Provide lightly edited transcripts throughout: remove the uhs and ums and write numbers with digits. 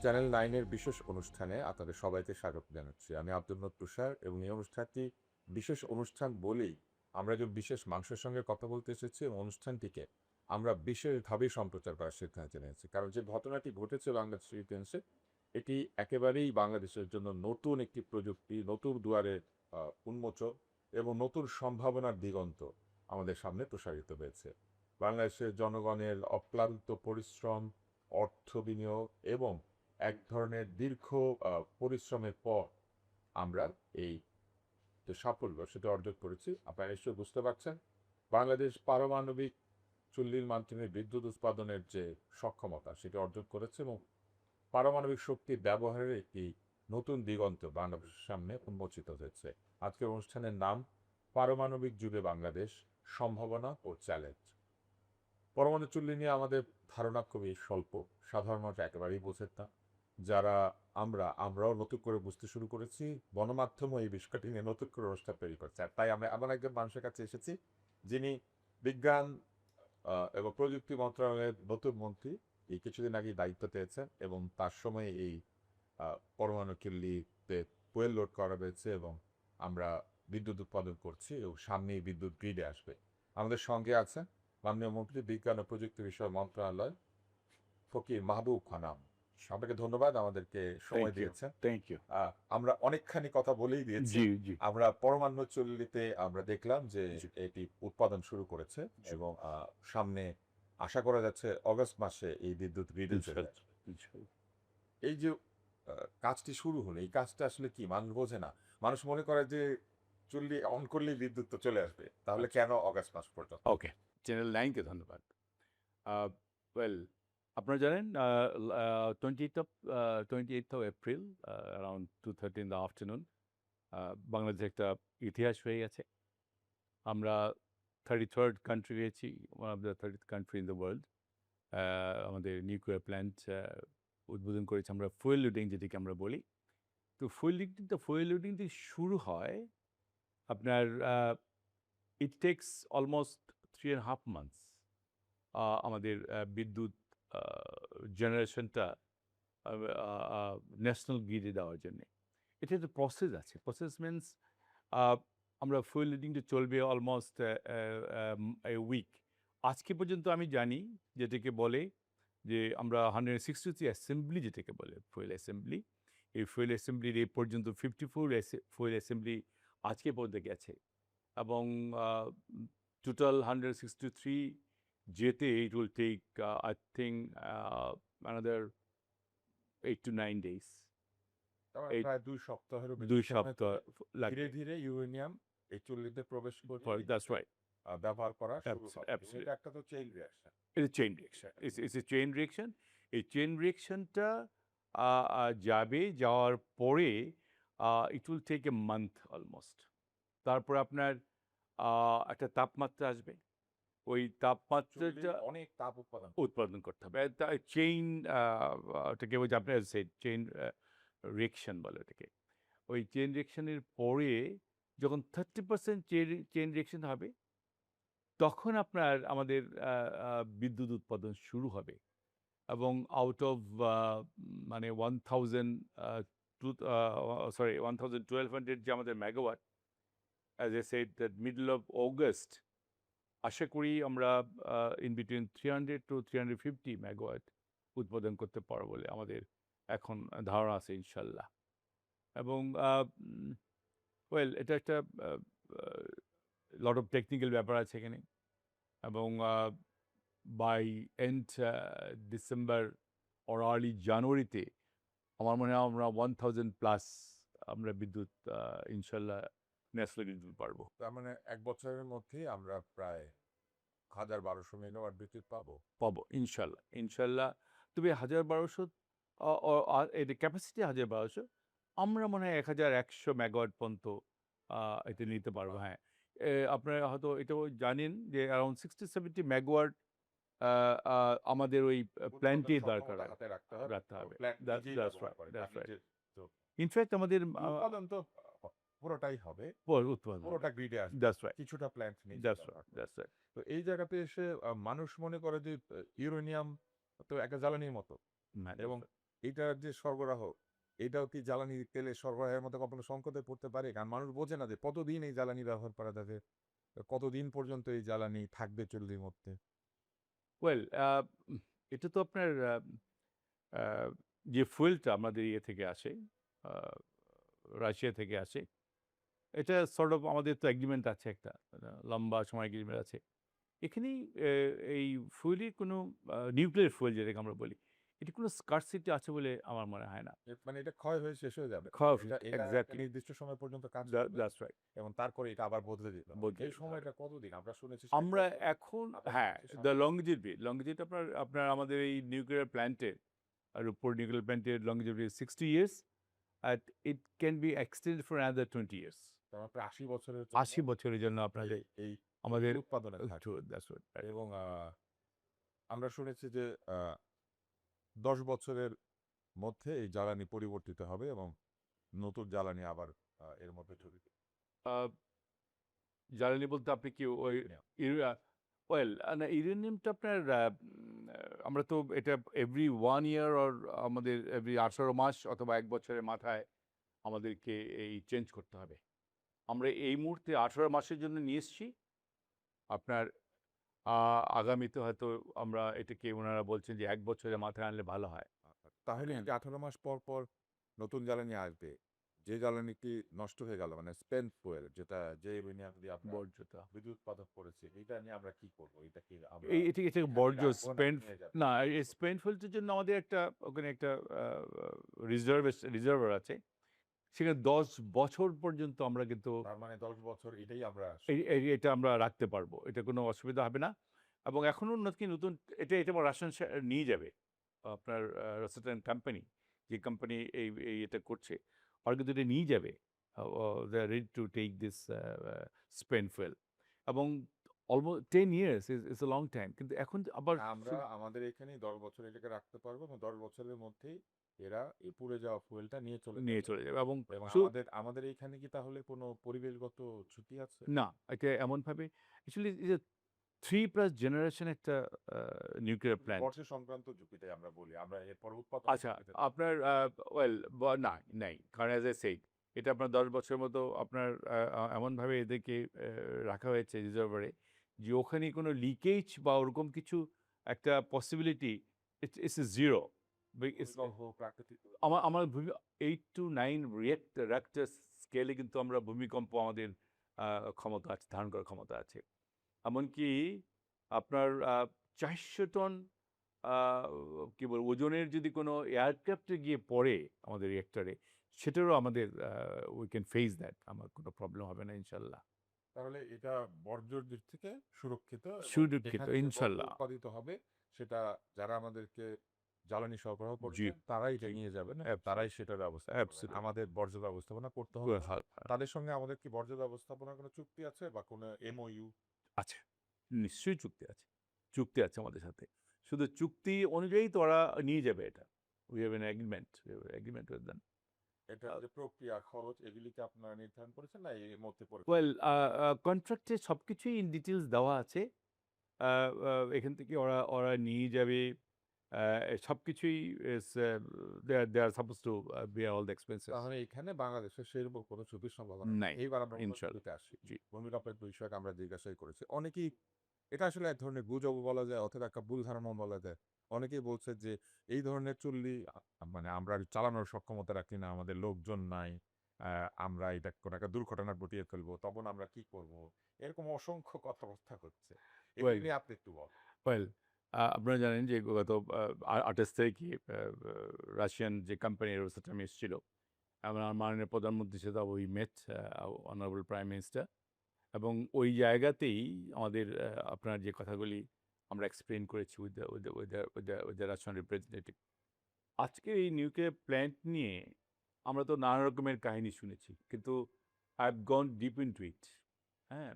Channel 9 এর বিশেষ অনুষ্ঠানে আপনাদের সবাইকে স্বাগত জানাচ্ছি। আমি আব্দুল নূর তুষার এবং এই অনুষ্ঠানটি বিশেষ অনুষ্ঠান বলেই আমরা যে বিশেষ মাংসের সঙ্গে কথা বলতে এসেছি এবং অনুষ্ঠানটিকে আমরা বিশেষভাবে সম্প্রচার করার সিদ্ধান্ত নিয়েছি। কারণ যে ঘটনাটি ঘটেছে বাংলাদেশের ইতিহাসে এটি একেবারেই বাংলাদেশের জন্য নতুন একটি প্রযুক্তি, নতুন দুয়ারের উন্মোচন এবং নতুন সম্ভাবনার দিগন্ত আমাদের সামনে প্রসারিত হয়েছে। বাংলাদেশের জনগণের অক্লান্ত পরিশ্রম, অর্থ বিনিয়োগ এবং এক ধরনের দীর্ঘ পরিশ্রমের পর আমরা এই যে সাফল্য সেটা অর্জন করেছি। আপনারা নিশ্চয়ই বুঝতে পারছেন। বাংলাদেশ পারমাণবিক চুল্লির মাধ্যমে বিদ্যুৎ উৎপাদনের যে সক্ষমতা সেটি অর্জন করেছে এবং পারমাণবিক শক্তি ব্যবহারের একটি নতুন দিগন্ত বাংলাদেশের সামনে উন্মোচিত হয়েছে। আজকের অনুষ্ঠানের নাম পারমাণবিক যুগে বাংলাদেশ সম্ভাবনা ও চ্যালেঞ্জ। পরমাণু চুল্লি নিয়ে আমাদের ধারণা খুবই স্বল্প, সাধারণ মানুষ একেবারেই বোঝেন না। যারা আমরাও নতুন করে বুঝতে শুরু করেছি, গণমাধ্যমও এই বিষয়টি নিয়ে নতুন করে অনুষ্ঠান তৈরি করছে। আর তাই আমরা এমন একজন মানুষের কাছে এসেছি যিনি বিজ্ঞান এবং প্রযুক্তি মন্ত্রণালয়ের নতুন মন্ত্রী, এই কিছুদিন আগেই দায়িত্ব পেয়েছেন এবং তার সময় এই পরমাণু চুল্লিতে ফুয়েল লোড করা হয়েছে এবং আমরা বিদ্যুৎ উৎপাদন করছি এবং সামনেই বিদ্যুৎ গ্রিডে আসবে। আমাদের সঙ্গে আছেন মাননীয় মন্ত্রী, বিজ্ঞান ও প্রযুক্তি বিষয় মন্ত্রণালয়, ফকির মাহবুব খানাম। সবাইকে ধন্যবাদ আমাদেরকে সময় থ্যাংক ইউ, দিয়েছেন। Thank you. আমরা অনেকখানি কথা বলেই দিয়েছি। জি, জি, আমরা পরমাণু চুল্লিতে আমরা দেখলাম যে জি, এটি উৎপাদন শুরু করেছে জি। এবং সামনে আশা করা যাচ্ছে অগস্ট মাসে এই বিদ্যুৎ গ্রিডে চলে ইনশাল্লাহ, আসবে। ইনশাল্লাহ। এই যে কাজটি শুরু হলো, এই কাজটা আসলে কি মানুষ বোঝে না। মানুষ মনে করে যে চুল্লি অন করলেই বিদ্যুৎ তো চলে আসবে। তাহলে আচ্ছা, কেন অগস্ট মাস পর্যন্ত? ওকে। চ্যানেল 9 কে ধন্যবাদ। আ ওয়েল, আপনারা জানেন 28th of April around 2:30 in the afternoon বাংলাদেশে একটা ইতিহাস হয়ে গেছে। আমরা 33rd কান্ট্রি হয়েছি, one of the 30th country in the world. আমাদের নিউক্লিয়ার প্ল্যান্ট উদ্বোধন করেছি আমরা, ফুয়েল লোডিং যেটাকে আমরা বলি। তো ফুয়েল লোডিংটি শুরু হয় আপনার it takes almost 3.5 months আমাদের বিদ্যুৎ জেনারেশনটা ন্যাশনাল গ্রিডে দেওয়ার জন্যে। এটা একটা প্রসেস আছে। প্রসেস মিনস আমরা ফুয়েল লোডিংটা চলবে অলমোস্ট এ উইক। আজকে পর্যন্ত আমি জানি যেটাকে বলে যে আমরা 163 অ্যাসেম্বলি যেটাকে বলে ফুয়েল অ্যাসেম্বলি। এই ফুয়েল অ্যাসেম্বলির এই পর্যন্ত 54 ফুয়েল অ্যাসেম্বলি আজকে পর্যন্ত গেছে। এবং টোটাল 163 যেতে it will take I think another 8 to 9 days. তার মানে এই প্রায় ২ সপ্তাহেরও বেশি ২ সময় সপ্তাহ ধরে ধীরে, লাগবে। ধীরে ইউরেনিয়াম এই চুল্লিতে প্রবেশ করে That's right. ব্যবহার করা শুরু হবে এবং এটা Absolutely. একটা তো chain reaction. It's a chain reaction. It's a chain reaction. এই চেইন রিঅ্যাকশনটা যাওয়ার পরে it will take a month almost. তারপরে আপনার একটা তাপমাত্রা আসবে। ওই চুল্লি তাপমাত্রাটা অনেক তাপ উৎপাদন। উৎপাদন করতে হবে। চেইন ওটাকে ওই যে আপনার চেইন রিঅ্যাকশন বলে ওটাকে। ওই চেইন রিঅ্যাকশনের পরে যখন 30% চেইন রিঅ্যাকশন হবে, তখন আপনার আমাদের আ আ বিদ্যুৎ উৎপাদন শুরু হবে। এবং আউট অফ মানে 1000 আ টু আ সরি 1200 যে আমাদের megawatt, as I said that middle of August আশা করি আমরা in between 300 to 350 মেগাওয়াট উৎপাদন করতে পারবো বলে আমাদের এখন ধারণা আছে ইনশাল্লাহ। এবং ওয়েল, এটা একটা আ আ লট অফ টেকনিক্যাল ব্যাপার আছে এখানে। এবং by end December or early জানুয়ারিতে আমার মনে হয় আমরা 1000 প্লাস আমরা বিদ্যুৎ ইনশাল্লাহ ন্যাশনাল গ্রিড দিতে পারবো। তার মানে ১ বছরের মধ্যেই আমরা প্রায় ১,০০০-১,২০০ মেগাওয়াট বিদ্যুৎ পাবো। পাবো ইনশাল্লাহ, ইনশাল্লাহ। তবে ১,১২০০ এর ক্যাপাসিটি ১,১২০০, আমরা মনে হয় ১,১০০ মেগাওয়াট পর্যন্ত এটা নিতে পারবো। বাহ! হ্যাঁ, আপনারা হয়তো এটাও জানেন যে অ্যারাউন্ড 60-70 মেগাওয়াট আ আ আমাদের ওই উৎপাদন প্ল্যান্টে দরকার সক্ষমতা হাতে রাখতে হবে রাখতে এবং হবে। প্ল্যান্ট নিজেই দ্যাটস ব্যবহার রাইট, করে তার দ্যাটস রাইট। নিজের। তো ইনফ্যাক্ট আমাদের উৎপাদন তো পুরোটাই হবে, উৎপাদন হবে। পুরোটা গ্রিডে আসবে। দ্যাটস রাইট, কিছুটা প্ল্যান্ট নিজে দ্যাটস রাইট, ব্যবহার করবে। That's right. তো এই জায়গাতে এসে মানুষ মনে করে যে ইউরেনিয়াম তো একটা জ্বালানির মতো হ্যাঁ, এবং দ্যাটস রাইট। এইটার যে সরবরাহ, এটাও কি জ্বালানি তেলের সরবরাহের মধ্যে কখনো সংকটে পড়তে পারে? কারণ মানুষ বোঝে না যে কতদিন এই জ্বালানি ব্যবহার করা যাবে, কতদিন পর্যন্ত এই জ্বালানি থাকবে চুল্লির মধ্যে। ওয়েল এটা তো আপনার আ যে ফুয়েলটা আমাদের ইয়ে থেকে আসে, আ রাশিয়া থেকে আসে, এটা সর্ট অফ আমাদের তো এগ্রিমেন্ট আছে একটা, লম্বা সময় এগ্রিমেন্ট আছে। এখানেই এই ফুয়েলই কোনো নিউক্লিয়ার ফুয়েল যেটাকে আমরা বলি, এটি কোনো স্কারসিটি আছে বলে আমার মনে হয় না। মানে এটা ক্ষয় হয়ে শেষ হয়ে যাবে। খাওয়া এটা এটা একটা এক্সাক্টলি নির্দিষ্ট সময় পর্যন্ত কাজ করবে দ্যাটস রাইট। এবং তারপরে এটা আবার বদলে দিতে হবে। বদলে এই দিতে হবে। সময়টা কতদিন? আমরা শুনেছি ৬০ আমরা বছর, এখন আবার হ্যাঁ, শুনেছি দ্য ৭০ বছর। লংজিভিটি আপনার আপনার আমাদের এই নিউক্লিয়ার প্ল্যান্টের রূপপুর নিউক্লিয়ার প্ল্যান্টের longevity 60 years, and it can be extended for another 20 years. তার মানে প্রায় ৮০ বছরের জন্য ৮০ বছরের জন্য আপনাদের এই এই আমাদের উৎপাদনে থাকে। that's right. এবং আমরা শুনেছি যে আ ১০ বছরের মধ্যে এই জ্বালানি পরিবর্তিত হবে এবং নতুন জ্বালানি আবার এর মধ্যে ঢুকবে। আ জ্বালানি বলতে আপনি কি ওই ইউরেনিয়াম। ইউরা ওয়েল না ইউরেনিয়ামটা আপনার আমরা তো এটা এভরি 1 ইয়ার অর আমাদের এভরি ১৮ মাস অথবা ১ বছরের মাথায় আমাদেরকে এই চেঞ্জ করতে হবে। আমরা এই মুহূর্তে ১৮ মাসের জন্য নিয়ে এসছি। আপনার আ আগামীতে হয়তো আমরা এটাকে উনারা বলছেন যে ১ বছরের মাথায় আনলে ভালো হয়। তাহলে হ্যাঁ, কি ১৮ মাস পর, পর নতুন জ্বালানি আসবে? যে জ্বালানিটি নষ্ট হয়ে গেল মানে স্পেন্ট ফুয়েল যেটা যে ইউরেনিয়াম দিয়ে আমরা বর্জ্যটা। বিদ্যুৎ উৎপাদন করেছি, এটা নিয়ে আমরা কি করব? এটা কি আমরা এটাকে এখানেই বর্জ্য রাখবো নাকি স্পেন্ট নিয়ে যাব? না এই স্পেন্ট ফুয়েলটার জন্য আমাদের একটা ওখানে একটা আ রিজার্ভার আছে। সেখানে ১০ বছর পর্যন্ত আমরা কিন্তু তার মানে ১০ বছর এটাই আমরা এটা আমরা রাখতে পারবো। এটা কোনো অসুবিধা হবে না। এবং এখনো নাকি নতুন এটা রাশিয়ান নিয়ে যাবে। আপনার রসায়ন কোম্পানি, যে কোম্পানি এটা করছে, ওরা কিন্তু এটা নিয়ে যাবে। They are ready to take this spent fuel এবং 10 years is a long time. কিন্তু এখন আবার আমরা আমাদের এখানেই ১০ বছর এটাকে রাখতে পারবো এবং ১০ বছরের মধ্যেই এরা এই পুড়ে যাওয়া ফুয়েলটা নিয়ে চলে নিয়ে যাবে। চলে যাবে এবং এবং সু আমাদের এইখানে কি তাহলে কোনো পরিবেশগত ঝুঁকি আছে? না, এটা এমনভাবে অ্যাকচুয়ালি এই যে 3 প্লাস জেনারেশন একটা নিউক্লিয়ার শুধু প্ল্যান্ট। বর্জ্য সংক্রান্ত ঝুঁকিটাই আমরা বলি। আমরা এরপর উৎপাদন আচ্ছা, ঝুঁকিতে আপনার ওয়েল না, নেই। কারণ অ্যাজ আই সেইড এটা আপনার ১০ বছরের মতো আপনার এমনভাবে এদেরকে রাখা হয়েছে রিজার্ভারে যে ওখানে কোনো লিকেজ বা ওরকম কিছু একটা পসিবিলিটি ইটস এ 0 ইটস ভূমিকম্প, প্রাকৃতিক আমার 8 to 9 রিঅ্যাক্টর স্কেলে কিন্তু আমরা ভূমিকম্প আমাদের ক্ষমতা আছে, ধারণ করার ক্ষমতা আছে। এমনকি আপনার ৪০০ টন আ কি বলবো ওজনের যদি কোনো এয়ারক্রাফট এ গিয়ে পড়ে আমাদের রিঅ্যাক্টরে, সেটারও আমাদের উই ক্যান ফেস দ্যাট। আমার কোনো প্রবলেম হবে না ইনশাআল্লাহ। তাহলে এটা বর্জ্যর দিক থেকে সুরক্ষিত এবং সুরক্ষিত এখানে যে বর্জ্য ইনশাআল্লাহ। উৎপাদিত হবে সেটা যারা আমাদেরকে জ্বালানি সরবরাহ জি, করছেন তারাই এটা জি। নিয়ে যাবেন এবং তারাই অ্যাবসোলিউটলি, সেটার ব্যবস্থা করবেন। অ্যাবসোলিউটলি। আমাদের বর্জ্য ব্যবস্থাপনা করতে হবে না। তাদের সঙ্গে আমাদের কি বর্জ্য ব্যবস্থাপনার কোনো চুক্তি আছে বা কোনো MOU? আছে। নিশ্চয়ই চুক্তি আছে। চুক্তি আছে আমাদের সাথে। শুধু চুক্তি অনুযায়ী তো ওরা নিয়ে যাবে এটা। We have an agreement. We have agreement with them. এটার আ যে প্রক্রিয়া, খরচ এগুলি কি আপনারা নির্ধারণ করেছেন না এর মধ্যে পড়ে? ওয়েল কন্ট্রাক্টে সবকিছুই ইন ডিটেইলস দেওয়া আছে। আ আ এখান থেকে ওরা ওরা নিয়ে যাবে। আ সবকিছুই is they are suppose to bear all the expenses. তাহলে এখানে বাংলাদেশের সেরকম কোনো ঝুঁকির সম্ভাবনা নেই। নাই, এইবার আমরা অন্য ইনশাআল্লাহ। ঝুঁকিতে আসি। জি। ভূমিকম্পের বিষয়ক আমরা জিজ্ঞাসাই করেছি। অনেকেই এটা আসলে এক ধরনের গুজবও বলা যায় অথবা একটা ভুল ধারণাও বলা যায়। অনেকেই বলছে যে এই ধরনের চুল্লি মানে আমরা চালানোর সক্ষমতা রাখি না, আমাদের লোকজন নাই। আ আমরা এটা কোনো একটা দুর্ঘটনা ঘটিয়ে ফেলবো। তখন আমরা কি করব? এরকম অসংখ্য কথাবার্তা হচ্ছে। এগুলি ওয়েল নিয়ে আপনি একটু বলেন। ওয়েল আপনারা জানেন যে গত ২৮ তারিখে রাশিয়ান যে কোম্পানি রোসাটম এসেছিল। আমার মাননীয় প্রধানমন্ত্রীর সাথে we met honourable prime minister এবং ওই জায়গাতেই আমাদের আপনার যে কথাগুলি আমরা এক্সপ্লেইন করেছি উইথ দ্য রাশিয়ান রিপ্রেজেন্টেটিভ। আজকের এই নিউক্লিয়ার প্ল্যান্ট নিয়ে আমরা তো নানা রকমের কাহিনী শুনেছি। কিন্তু I have gone deep into ইট। হ্যাঁ?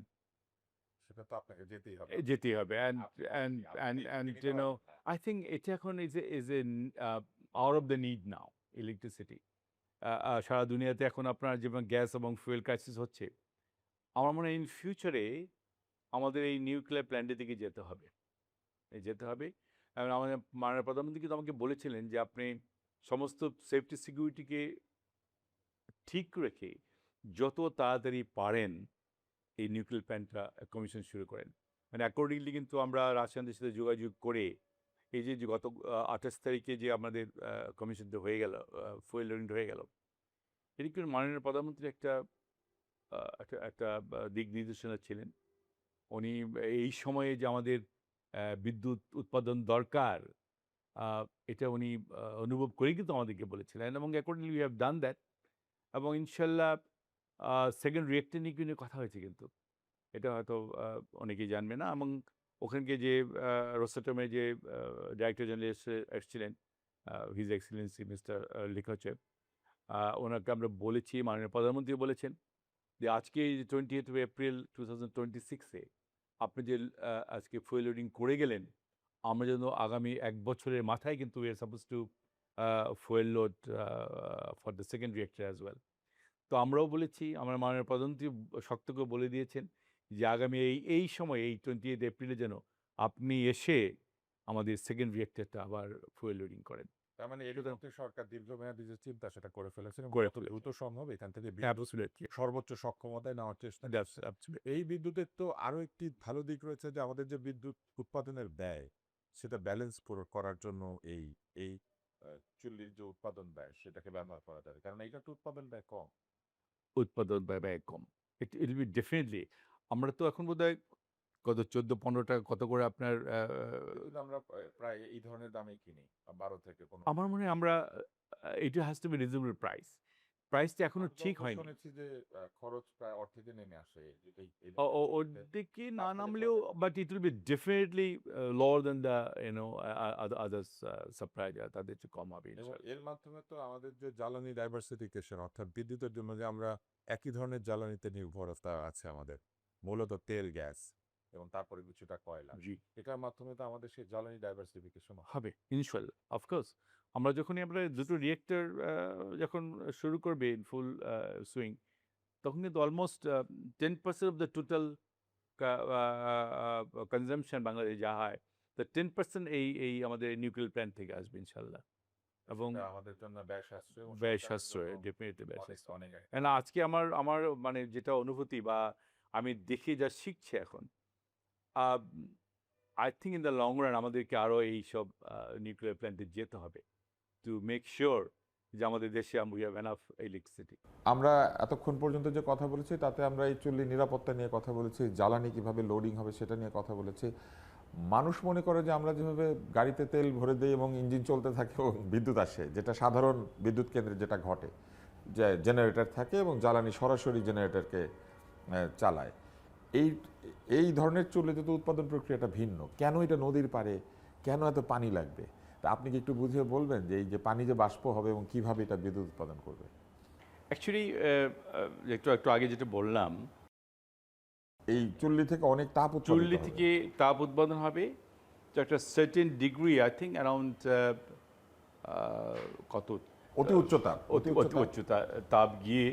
সেটা তো আপনাকে যেতেই হবে। যেতেই হবে। আপনি ঝুঁকি নিতে ইউ নো পারবেন না। আই থিংক এটা এখন is a out of the need now electricity. সারা দুনিয়াতে এখন আপনার যেমন গ্যাস এবং ফুয়েল ক্রাইসিস হচ্ছে। আমার মনে হয় ইন ফিউচারে আমাদের এই নিউক্লিয়ার প্ল্যান্টের দিকে যেতে হবে। যেতে হবে। এবং আমাদের মাননীয় প্রধানমন্ত্রী কিন্তু আমাকে বলেছিলেন যে আপনি সমস্ত সেফটি সিকিউরিটিকে ঠিক রেখে যত তাড়াতাড়ি পারেন এই নিউক্লিয়ার প্ল্যান্টটা কমিশন শুরু করেন। মানে অ্যাকর্ডিংলি কিন্তু আমরা রাশিয়ানদের সাথে যোগাযোগ করে এই যে গত ২৮ তারিখে যে আমাদের কমিশনটা হয়ে গেল, ফুয়েল লোডিং হয়ে গেল, এটি কিন্তু মাননীয় প্রধানমন্ত্রী একটা একটা দিক নির্দেশনা ছিলেন। উনি এই সময়ে যে আমাদের বিদ্যুৎ উৎপাদন দরকার, এটা উনি অনুভব করেই কিন্তু আমাদেরকে বলেছিলেন এবং accordingly we have done that এবং ইনশাল্লাহ সেকেন্ড রিয়েক্টর নিয়ে কিন্তু কথা হয়েছে কিন্তু। এটা হয়তো অনেকেই জানবে না এবং ওখানকে যে রোসাটমের যে ডাইরেক্টর জেনারেল এসেছিলেন, হিজ এক্সেলেন্সি মিস্টার লিখোচেভ, ওনাকে আমরা বলেছি, মাননীয় প্রধানমন্ত্রী বলেছেন যে আজকে 28th এপ্রিল 2026-এ আপনি যে আজকে ফুয়েল লোডিং করে গেলেন, আমরা যেন আগামী 1 বছরের মাথায় কিন্তু we are suppose two fuel load for the second reactor as well. তো আমরাও বলেছি, আমার মাননীয় প্রধানমন্ত্রী শক্ত করে বলে দিয়েছেন যে আগামী এই সময় এই 28 এপ্রিলে যেন আপনি এসে আমাদের সেকেন্ড রিয়েক্টরটা আবার ফুয়েল লোডিং করেন। তার মানে এর মধ্যে সরকার দীর্ঘমেয়াদী যে চিন্তা সেটা করে ফেলেছেন এবং করে যত দ্রুত সম্ভব এখান থেকে অ্যাবসলিউটলি, সর্বোচ্চ সক্ষমতায় নেওয়ার চেষ্টা দ্যাটস অ্যাবসলিউটলি। এই বিদ্যুতের তো আরো একটি ভালো দিক রয়েছে যে আমাদের যে বিদ্যুৎ উৎপাদনের ব্যয় সেটা ব্যালেন্স করার জন্য এই এই চুল্লির যে উৎপাদন ব্যয় সেটাকে ব্যবহার করা যাবে, কারণ এটা তো উৎপাদন ব্যয় কম। উৎপাদন ব্যয় কম। It will be definitely. আমরা তো এখন বোধহয় কত 14-15 টাকা কত করে আপনার বিদ্যুৎ আমরা প্রায় এই ধরনের দামে কিনি 12 থেকে 15। আমার মনে হয় আমরা it has to be reasonable price. প্রাইসটা এখনো আমি ঠিক যতদূর হয়নি। শুনেছি যে খরচ প্রায় অর্ধেকে নেমে আসে এই ওর ধরনের দিকে না তারপরে নামলেও চলে। But it will be definitely lower than the others supply, তাদের চেয়ে কম হবে এবং ইনশাল্লাহ। এর মাধ্যমে তো আমাদের যে জ্বালানি ডাইভার্সিফিকেশন অর্থাৎ বিদ্যুতের জন্য যে আমরা একই ধরনের জ্বালানিতে নির্ভরতা আছে আমাদের, মূলত তেল, গ্যাস এবং তারপরে কিছুটা কয়লা, জি, এটার মাধ্যমে তো আমাদের সেই জ্বালানি ডাইভার্সিফিকেশন হবে ইনশাল্লাহ, অফকোর্স। আমরা যখনই আমরা দুটো রিয়েক্টর যখন শুরু করবে ইন ফুল সুইং, তখন কিন্তু almost 10% of the total consumption বাংলাদেশে যা হয়, তা 10% এই আমাদের নিউক্লিয়ার প্ল্যান্ট থেকে আসবে ইনশাল্লাহ। এবং আমাদের জন্য ব্যয় সাশ্রয় এবং ব্যয় সরকারের সাশ্রয়, জন্য ডেফিনেটলি ব্যয় অনেক সাশ্রয়। অনেক And আজকে আমার আমার মানে যেটা অনুভূতি বা আমি দেখে যা শিখছি এখন, I think in the long run আমাদেরকে আরও এইসব নিউক্লিয়ার প্ল্যান্টে যেতে হবে টু মেক শিওর যে আমাদের দেশে উই হ্যাভ এনাফ ইলেকট্রিসিটি। আমরা এতক্ষণ পর্যন্ত যে কথা বলেছি তাতে আমরা এই চুল্লির নিরাপত্তা নিয়ে কথা বলেছি, জ্বালানি কিভাবে লোডিং হবে সেটা নিয়ে কথা বলেছি। মানুষ মনে করে যে আমরা যেভাবে গাড়িতে তেল ভরে দিই এবং ইঞ্জিন চলতে থাকে এবং বিদ্যুৎ আসে, যেটা সাধারণ বিদ্যুৎ কেন্দ্রে যেটা ঘটে, যে জেনারেটর থাকে এবং জ্বালানি সরাসরি জেনারেটরকে চালায়, এই এই ধরনের চুল্লিতে তো উৎপাদন প্রক্রিয়াটা ভিন্ন। কেন এটা নদীর পাড়ে, কেন এত পানি লাগবে? তা আপনি কি একটু বুঝিয়ে বলবেন যে এই যে পানি যে বাষ্প হবে এবং কিভাবে এটা বিদ্যুৎ উৎপাদন করবে? অ্যাকচুয়ালি একটু একটু আগে যেটা বললাম, এই চুল্লি থেকে অনেক তাপ উৎপাদিত চুল্লি হবে। থেকে তাপ উৎপাদন হবে তো একটা certain degree, I think around কত অতি উচ্চ তাপ, অতি উচ্চতা তাপ গিয়ে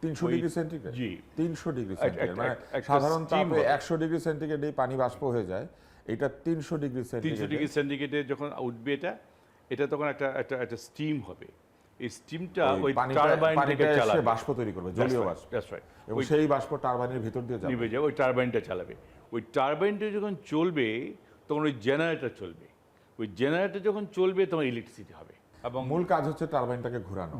300 ওই- ডিগ্রি সেন্টিগ্রেড। জি 300 ডিগ্রি সেন্টিগ্রেড, মানে একটা সাধারণ steam তাপে হবে। 100 ডিগ্রি সেন্টিগ্রেডে পানি বাষ্প হয়ে যায়, এটা 300 ডিগ্রি 300 সেন্টিগ্রেডে। ডিগ্রি সেন্টিগ্রেডে যখন উঠবে এটা তখন একটা স্টিম হবে। এই স্টিমটা ওই টারবাইন থেকে পানিটা এসে চালাবে, বাষ্প তৈরি করবে, জলীয় বাষ্প, দ্যাটস রাইট। এবং সেই বাষ্প টারবাইনের ভিতর দিয়ে যাবে। নিভে যাবে, ওই টারবাইনটা চালাবে। ওই টারবাইনটা যখন চলবে তখন ওই জেনারেটর চলবে। ওই জেনারেটর যখন চলবে তখন ইলেকট্রিসিটি হবে এবং মূল কাজ হচ্ছে টারবাইনটাকে ঘোরানো।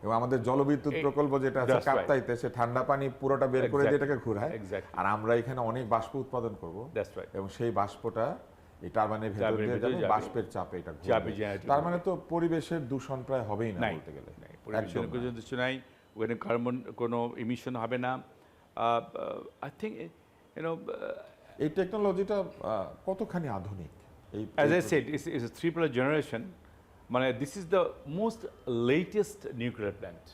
এবং আমাদের জলবিদ্যুৎ প্রকল্প যেটা আছে That's right. কাপ্তাইতে, সে ঠান্ডা পানি পুরোটা বের করে দিয়ে Exactly. এটাকে ঘোরায়, Exactly. আর আমরা এখানে অনেক বাষ্প উৎপাদন করব দ্যাটস রাইট। এবং সেই বাষ্পটা এই টারবাইনের ভেতর টারবাইনের দিয়ে ভেতরে যাবে, যাবে। বাষ্পের চাপে এটা ঘুরবে। চাপে generator তার ঘুরবে। মানে তো পরিবেশের দূষণ প্রায় হবেই না নাই, বলতে গেলে। পরিবেশের একদম না। কিছু নাই, ওখানে কার্বন কোনো ইমিশন হবে না। আই থিঙ্ক এই টেকনোলজিটা কতখানি আধুনিক? এই as I said, it's a 3+ generation. মানে this is the most latest nuclear plant.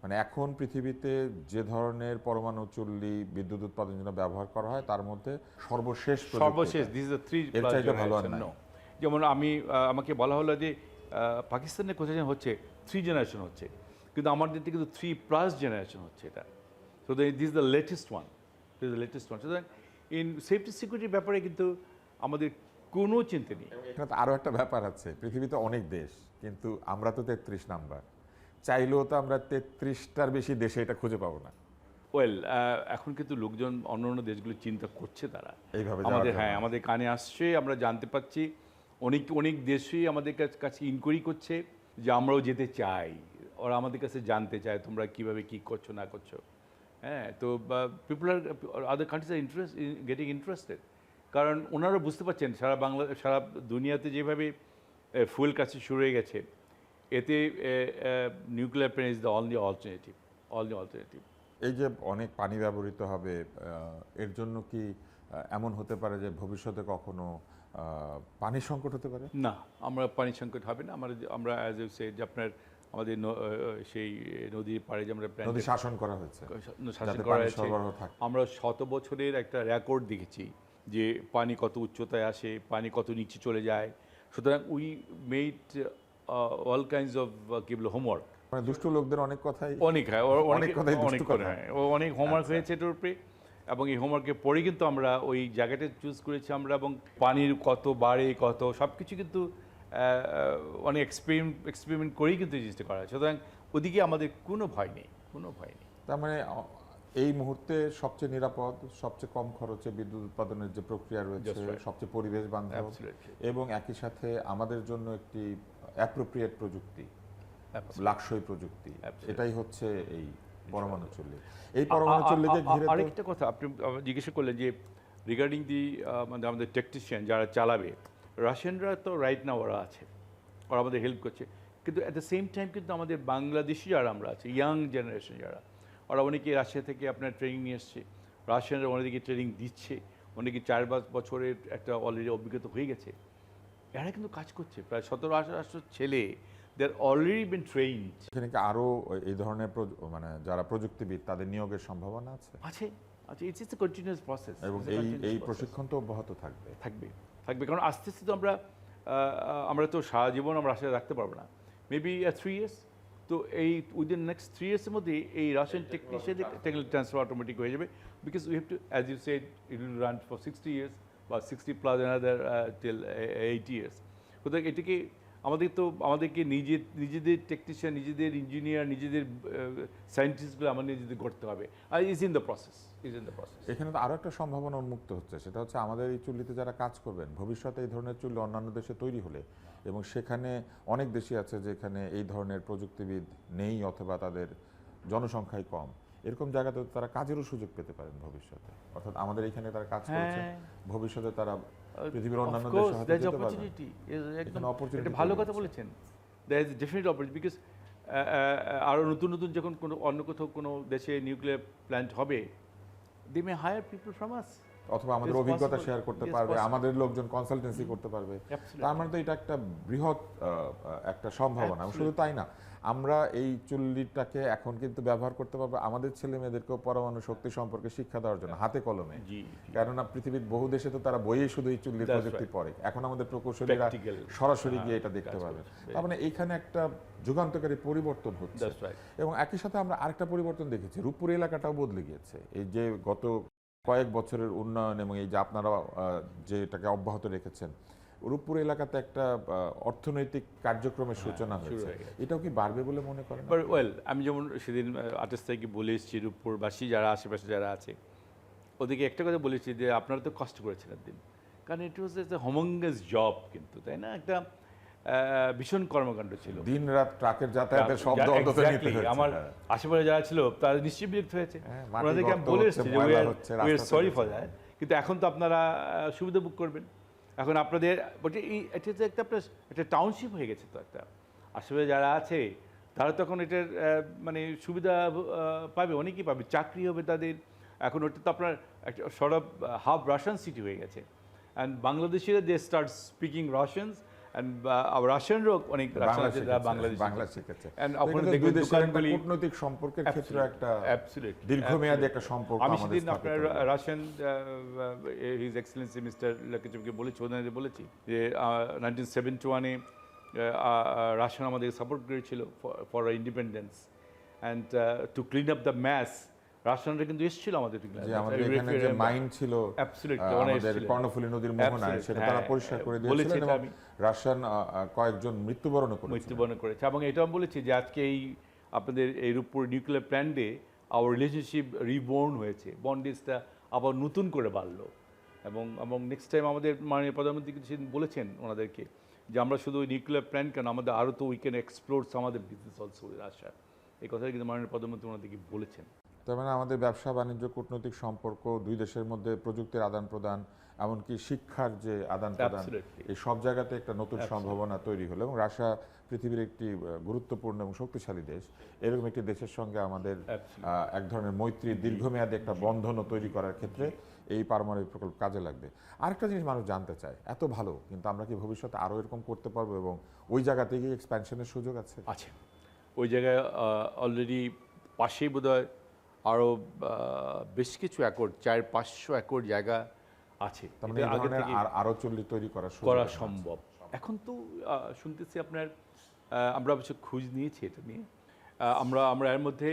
মানে এখন পৃথিবীতে যে ধরনের পরমাণু চুল্লি বিদ্যুৎ উৎপাদনের জন্য ব্যবহার করা হয় তার মধ্যে সর্বশেষ প্রযুক্তি সর্বশেষ এটা। দিস ইজ দ্য 3+ এর চাইতে ভালো আর জেনারেশন। নাই। যেমন আমাকে বলা হলো যে পাকিস্তানে কোথায় যেন হচ্ছে 3 জেনারেশন হচ্ছে, কিন্তু আমাদের দিকে কিন্তু 3+ জেনারেশন হচ্ছে এটা। So this is the latest one, this is the latest one. সুতরাং ইন সেফটি সিকিউরিটির ব্যাপারে কিন্তু আমাদের কোনো চিন্তা নেই। এখানে তো আরো একটা ব্যাপার আছে, পৃথিবীতে অনেক দেশ, কিন্তু আমরা তো 33 নাম্বার, চাইলেও তো আমরা 33টার বেশি দেশে এটা খুঁজে পাবো না ওয়েল এখন কিন্তু লোকজন অন্য অন্য দেশগুলো চিন্তা করছে তারা এইভাবে যাওয়ার আমাদের, জন্য। হ্যাঁ, আমাদের কানে আসছে, আমরা জানতে পাচ্ছি। অনেক অনেক দেশই আমাদের কাছে ইনকোয়ারি করছে যে আমরাও যেতে চাই। ওরা আমাদের কাছে জানতে চায় তোমরা কিভাবে কি করছো না করছো। হ্যাঁ, তো পিপল আর other countries are getting interested, কারণ ওনারা বুঝতে পারছেন সারা দুনিয়াতে যেভাবে ফুয়েল কাছে শুরু হয়ে গেছে, এতে nuclear plane is the only alternative. এই যে অনেক পানি ব্যবহৃত হবে, এর জন্য কি এমন হতে পারে যে ভবিষ্যতে কখনো পানির সংকট হতে পারে? না, আমরা পানি সংকট হবে না। আমরা অ্যাজ এ সে যে আপনার আমাদের সেই নদীর পাড়ে যে আমরা নদী শাসন করা হয়েছে শাসন যাতে করা পানি হয়েছে। সরবরাহ থাকে। আমরা শত বছরের একটা রেকর্ড দেখেছি যে পানি কত উচ্চতায় আসে, পানি কত নিচে চলে যায়। সুতরাং we made all kinds of কি বলে হোমওয়ার্ক। মানে দুষ্ট লোকদের অনেক কথাই, অনেক, হ্যাঁ, অনেক কথাই দুষ্ট অনেক কথা। হ্যাঁ, অনেক হোমওয়ার্ক আচ্ছা। হয়েছে এটার উপরে, এবং এই হোমওয়ার্কের পরে কিন্তু আমরা ওই জায়গাটা চুজ করেছি আমরা, এবং পানির কত বাড়ে কত সব কিছু কিন্তু অনেক এক্সপেরিমেন্ট করেই কিন্তু এই জিনিসটা করা হয়। সুতরাং ওদিকে আমাদের কোনো ভয় নেই, কোনো ভয় নেই। তার মানে এই মুহূর্তে সবচেয়ে নিরাপদ, সবচেয়ে কম খরচে বিদ্যুৎ উৎপাদনের যে প্রক্রিয়া রয়েছে, Just right. সবচেয়ে পরিবেশ বান্ধব Absolutely. এবং একই সাথে আমাদের জন্য একটি অ্যাপ্রোপ্রিয়েট প্রযুক্তি, লাক্সই প্রযুক্তি, Absolutely. এটাই হচ্ছে এই পরমাণু চুল্লি। এই পরমাণু চুল্লিকে ঘিরে তো আরেকটা কথা আপনি জিজ্ঞাসা করলেন যে রিগার্ডিং দি মানে আমাদের টেকনিশিয়ান যারা চালাবে, রাশিয়ানরা তো রাইট না ওরা আছে, ওরা আমাদের হেল্প করছে, কিন্তু অ্যাট দ্য সেম টাইম কিন্তু আমাদের বাংলাদেশি যারা আমরা আছি, ইয়াং জেনারেশন যারা, ওরা অনেকে রাশিয়া থেকে আপনার ট্রেনিং নিয়ে এসছে, রাশিয়ানরা অনেকে ট্রেনিং দিচ্ছে, অনেকে 4-5 বছরের একটা অলরেডি অভিজ্ঞতা হয়ে গেছে, এরা কিন্তু কাজ করছে। প্রায় 17-18 ছেলে, দে আর অলরেডি বিন ট্রেইনড। এখানে কি আরো এই ধরনের মানে যারা প্রযুক্তিবিদ তাদের নিয়োগের সম্ভাবনা আছে? আছে, আছে, ইটস এ কন্টিনিউয়াস প্রসেস, এবং এই প্রশিক্ষণ তো অব্যাহত থাকবে। থাকবে, থাকবে, কারণ আস্তে আস্তে তো আমরা তো সারা জীবন আমরা রাশিয়া রাখতে পারবো না, মেবি 3 ইয়ার্স। তো এই উইদিন নেক্সট 3 ইয়ার্সের মধ্যে এই রাশিয়ান টেকনিশিয়ানদের টেকনিক্যাল ট্রান্সফার অটোমেটিক হয়ে যাবে, because we have to, as you said, it will run for 60 years বা 60 প্লাস অ্যানাদার টিল 80 ইয়ার্স। সুতরাং এটাকে আমাদেরকে নিজেদের টেকনিশিয়ান, নিজেদের ইঞ্জিনিয়ার, নিজেদের সায়েন্টিস্টগুলো আমাদের নিজেদের করতে হবে, আর ইজ ইন দ্য প্রসেস। এখানে তো আরো একটা সম্ভাবনা উন্মুক্ত হচ্ছে, সেটা হচ্ছে আমাদের এই চুল্লিতে যারা কাজ করবেন, ভবিষ্যতে এই ধরনের চুল্লি অন্যান্য দেশে তৈরি হলে, এবং সেখানে অনেক দেশই আছে যেখানে এই ধরনের প্রযুক্তিবিদ নেই অথবা তাদের জনসংখ্যাই কম, এরকম জায়গাতে তারা কাজেরও সুযোগ পেতে পারেন ভবিষ্যতে। অর্থাৎ আমাদের এখানে তারা কাজ করছেন, ভবিষ্যতে তারা পৃথিবীর অন্যান্য দেশে হয়তো যেতে পারবেন। একদম opportunity এটা ভালো তৈরি কথা হচ্ছে। বলেছেন। There is definite opportunity, because আরও নতুন নতুন যখন অন্য কোথাও কোনো দেশে নিউক্লিয়ার প্ল্যান্ট হবে, দে মে হায়ার পিপল ফ্রম আস। অথবা আমাদের It's অভিজ্ঞতা possible. শেয়ার করতে Yes, পারবে, possible. আমাদের লোকজন কনসালটেন্সি করতে পারবে। Absolutely. তার মানে তো এটা একটা বৃহৎ একটা সম্ভাবনা। শুধু তাই না, আমরা এই চুল্লিটাকে এখন কিন্তু ব্যবহার করতে পারবো আমাদের ছেলে মেয়েদেরকেও পরমাণু শক্তি সম্পর্কে শিক্ষা দেওয়ার জন্য, হাতে কলমে। জি, কেননা পৃথিবীর বহু দেশে তো তারা বইয়ে শুধু এই চুল্লির That's প্রযুক্তি right. পড়ে, এখন আমাদের প্রকৌশলীরা Practical. সরাসরি গিয়ে এটা দেখতে কাজ পারবে। করছে। তার মানে এইখানে একটা যুগান্তকারী পরিবর্তন হচ্ছে। That's right. এবং একই সাথে আমরা আরেকটা পরিবর্তন দেখেছি, রূপপুর এলাকাটাও বদলে গিয়েছে। এই যে গত কয়েক বছরের উন্নয়ন এবং এই যে আপনারা যেটাকে অব্যাহত রেখেছেন, রূপপুর এলাকাতে একটা অর্থনৈতিক কার্যক্রমের সূচনা হয়েছে, হয়ে গেছে। এটাও কি বাড়বে বলে মনে করেন? বাট ওয়েল, আমি যেমন সেদিন 28 তারিখে বলে এসেছি, রূপপুরবাসী যারা আশেপাশে যারা আছে ওদেরকে একটা কথা বলেছি যে আপনারা তো কষ্ট করেছেন একদিন, কারণ ইট ওয়াজ এ হমঙ্গাস জব, কিন্তু তাই না, একটা ভীষণ কর্মকাণ্ড ছিল। দিন রাত ট্রাকের যাতায়াতের শব্দ অন্তত নিতে Exactly. হয়েছে। আমার হ্যাঁ। আশেপাশে যারা ছিল তারা নিশ্চয়ই বিরক্ত হয়েছে। হ্যাঁ, মাটি ওনাদেরকে আমি গর্ত বলে হচ্ছে, এসেছি যে ময়লা হচ্ছে, উই আর রাস্তাতে সরি ফর হচ্ছে। দ্যাট, কিন্তু এখন তো আপনারা সুবিধা বুক করবেন। এখন আপনাদের এটা তো একটা আপনার একটা টাউনশিপ হয়ে গেছে, তো একটা আশেপাশে যারা আছে তারা তখন এটার মানে সুবিধা পাবে, অনেকেই পাবে, চাকরি হবে তাদের। এখন ওটা তো আপনার একটা sort of half Russian city হয়ে গেছে, অ্যান্ড বাংলাদেশিরা দে স্টার্ট স্পিকিং রাশিয়ানস, অ্যান্ড রাশিয়ানরাও অনেক রাশিয়ান আছে যারা বাংলা শিখেছে। And তো আপনারা এটা দেখবেন দুই দেশের একটা দোকানগুলি- কূটনৈতিক সম্পর্কের ক্ষেত্রে একটা Absolutely. দীর্ঘমেয়াদী একটা সম্পর্ক আমি আমাদের সেদিন স্থাপিত আপনার হলো। রাশিয়ান হিজ এক্সেলেন্সি মিস্টার লাকিচুমকে বলেছি, ওনাদের বলেছি যে 1971-এ রাশিয়ান আমাদের সাপোর্ট করেছিল for independence, and to clean up the mass রাশিয়ানরা কিন্তু এসেছিল আমাদের যে আমাদের এখানে যে মাইন ছিল আমাদের কর্ণফুলী নদীর মোহনায়, সেটা তারা পরিষ্কার করে দিয়েছিলেন এবং রাশিয়ান কয়েকজন মৃত্যুবরণ করেছে। এবং এটা আমি বলেছি যে আজকে এই আপনাদের এর উপর নিউক্লিয়ার প্ল্যান্টে আওয়ার রিলেশনশিপ রিবর্ন হয়েছে, বন্ডেজটা আবার নতুন করে বাড়লো। এবং নেক্সট টাইম আমাদের মাননীয় প্রধানমন্ত্রী কিন্তু সেদিন বলেছেন ওনাদেরকে যে আমরা শুধু নিউক্লিয়ার প্ল্যান্ট কেন, আমাদের আরও তো উই ক্যান এক্সপ্লোর আমাদের বিজনেস অলসো রাশিয়া। এই কথাটা কিন্তু মাননীয় প্রধানমন্ত্রী ওনাদেরকে বলেছেন। তার মানে আমাদের ব্যবসা বাণিজ্য, কূটনৈতিক সম্পর্ক, দুই দেশের মধ্যে প্রযুক্তির আদান প্রদান, এমনকি শিক্ষার যে আদান প্রদান, এই সব জায়গাতে একটা নতুন সম্ভাবনা তৈরি হলো। এবং রাশিয়া পৃথিবীর একটি গুরুত্বপূর্ণ এবং শক্তিশালী দেশ। এরকম একটি দেশের সঙ্গে আমাদের এক ধরনের মৈত্রী, দীর্ঘমেয়াদী একটা বন্ধনও তৈরি করার ক্ষেত্রে এই পারমাণবিক প্রকল্প কাজে লাগবে। আরেকটা জিনিস মানুষ জানতে চায়, এত ভালো, কিন্তু আমরা কি ভবিষ্যতে আরও এরকম করতে পারবো এবং ওই জায়গাতে গিয়ে এক্সপ্যানশনের সুযোগ আছে? আছে, ওই জায়গায় অলরেডি পাশেই বোধহয় আরও বেশ কিছু একর, 400-500 একর জায়গা আছে, আরও চল্লি তৈরি করা সম্ভব। এখন তো শুনতেছি আপনার, আমরা অবশ্য খোঁজ নিয়েছি এটা নিয়ে। আমরা এর মধ্যে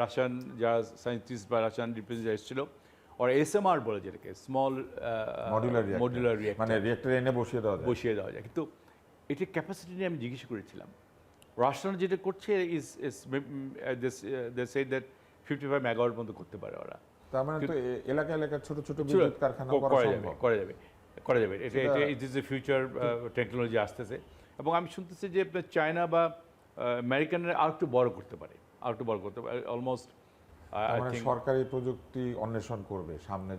রাশিয়ান যারা সায়েন্টিস্ট বা রাশিয়ান রিপ্রেজেন্টেটিভ এসেছিল, আর SMR বলে যেটাকে, স্মল মডুলার রিঅ্যাক্টর, মানে রিঅ্যাক্টরে এনে বসিয়ে দেওয়া যায়। কিন্তু এটার ক্যাপাসিটি নিয়ে আমি জিজ্ঞেস করেছিলাম। রাশিয়ান যেটা করছে দে সে দ্যাট 55 মেগাওয়াট পর্যন্ত করতে পারে ওরা। তার মানে তো এলাকা ছোট ছোট বিদ্যুৎ কারখানা করা যাবে। এটা it is a future technology আসতেছে। এবং আমি শুনতেছি যে চায়না বা আমেরিকানরা আর একটু বড় করতে পারে, অলমোস্ট সরকারি প্রযুক্তি অন্বেষণ করবে সামনে,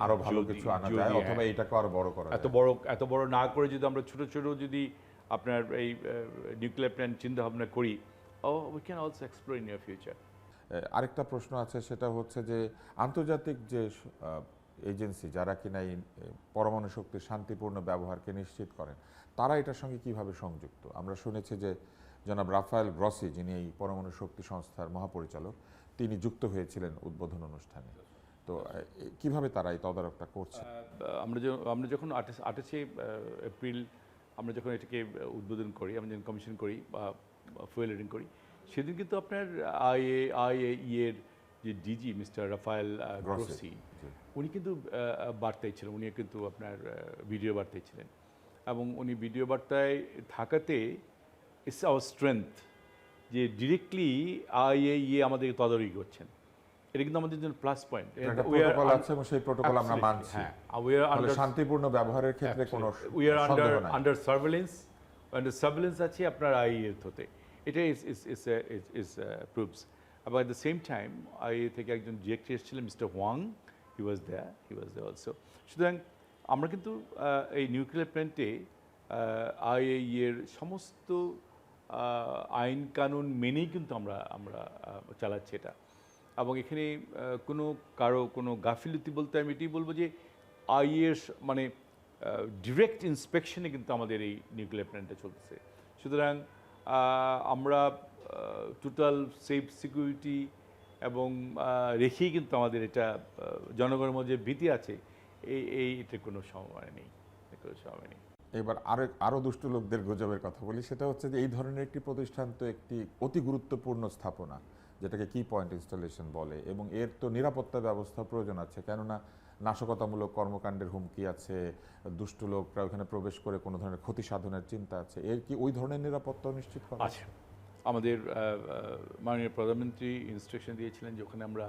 আরো ভালো কিছু আনা যায়, অথবা এটাকে আরো বড় করা। এত বড় না করে যদি আমরা ছোট ছোট যদি আপনার এই নিউক্লিয়ার প্ল্যান্ট চিন্তা ভাবনা করি, we can also explore in near future. আরেকটা প্রশ্ন আছে, সেটা হচ্ছে যে আন্তর্জাতিক যে এজেন্সি যারা কিনা এই পরমাণু শক্তির শান্তিপূর্ণ ব্যবহারকে নিশ্চিত করেন, তারা এটার সঙ্গে কিভাবে সংযুক্ত? আমরা শুনেছি যে জনাব রাফায়েল গ্রসি, যিনি এই পরমাণু শক্তি সংস্থার মহাপরিচালক, তিনি যুক্ত হয়েছিলেন উদ্বোধন অনুষ্ঠানে। তো কিভাবে তারা এই তদারকটা করছে? আমরা যখন 28 এপ্রিল আমরা যখন এটাকে উদ্বোধন করি, আমরা যখন কমিশন করি বা ফুয়েল রিডিং করি, সেদিন কিন্তু আপনার IAEA এর যে ডিজি মিস্টার রাফায়েল গ্রসি, উনি কিন্তু বার্তায় ছিলেন, উনি কিন্তু আপনার ভিডিও বার্তায় ছিলেন। এবং উনি ভিডিও বার্তায় থাকাতে ইটস আওয়ার স্ট্রেংথ যে ডিরেক্টলি IAEA আমাদের তদারকি করছেন। এটা কিন্তু আমাদের জন্য প্লাস পয়েন্ট। প্রটোকল আছে এবং সেই প্রটোকল আমরা মানছি। হ্যাঁ, শান্তিপূর্ণ ব্যবহারের ক্ষেত্রে কোনো উই আর আন্ডার সার্ভেলেন্স আছে আপনার IAEA হতে। এটা ইজ প্রুভস। এবং at the same time IAEA থেকে একজন ডিরেক্টর এসেছিলেন, মিস্টার ওয়াং, হি ওয়াজ দেয়ার অলসো। সুতরাং আমরা কিন্তু এই নিউক্লিয়ার প্ল্যান্টে IAEA এর সমস্ত আইন কানুন মেনেই কিন্তু আমরা চালাচ্ছি এটা। এবং এখানে কোনো গাফিলতি বলতে আমি এটাই বলবো যে IAEA মানে ডিরেক্ট ইন্সপেকশনে কিন্তু আমাদের এই নিউক্লিয়ার প্ল্যান্টটা চলতেছে। সুতরাং আমরা টোটাল সেফ সিকিউরিটি এবং রেখেই কিন্তু আমাদের এটা জনগণের মধ্যে ভীতি আছে, এটা কোনো সম্ভাবনা নেই। এবার আরো দুষ্ট লোকদের গুজবের কথা বলি, সেটা হচ্ছে যে এই ধরনের একটি প্রতিষ্ঠান তো একটি অতি গুরুত্বপূর্ণ স্থাপনা, যেটাকে কি পয়েন্ট ইনস্টলেশন বলে, এবং এর তো নিরাপত্তা ব্যবস্থা প্রয়োজন আছে, কেননা নাশকতামূলক কর্মকাণ্ডের হুমকি আছে, দুষ্ট লোকরা ওখানে প্রবেশ করে কোনো ধরনের ক্ষতি সাধনের চিন্তা আছে। এর কি ওই ধরনের নিরাপত্তা নিশ্চিত করা আছে? আমাদের মাননীয় প্রধানমন্ত্রী ইনস্ট্রাকশন দিয়েছিলেন যে ওখানে আমরা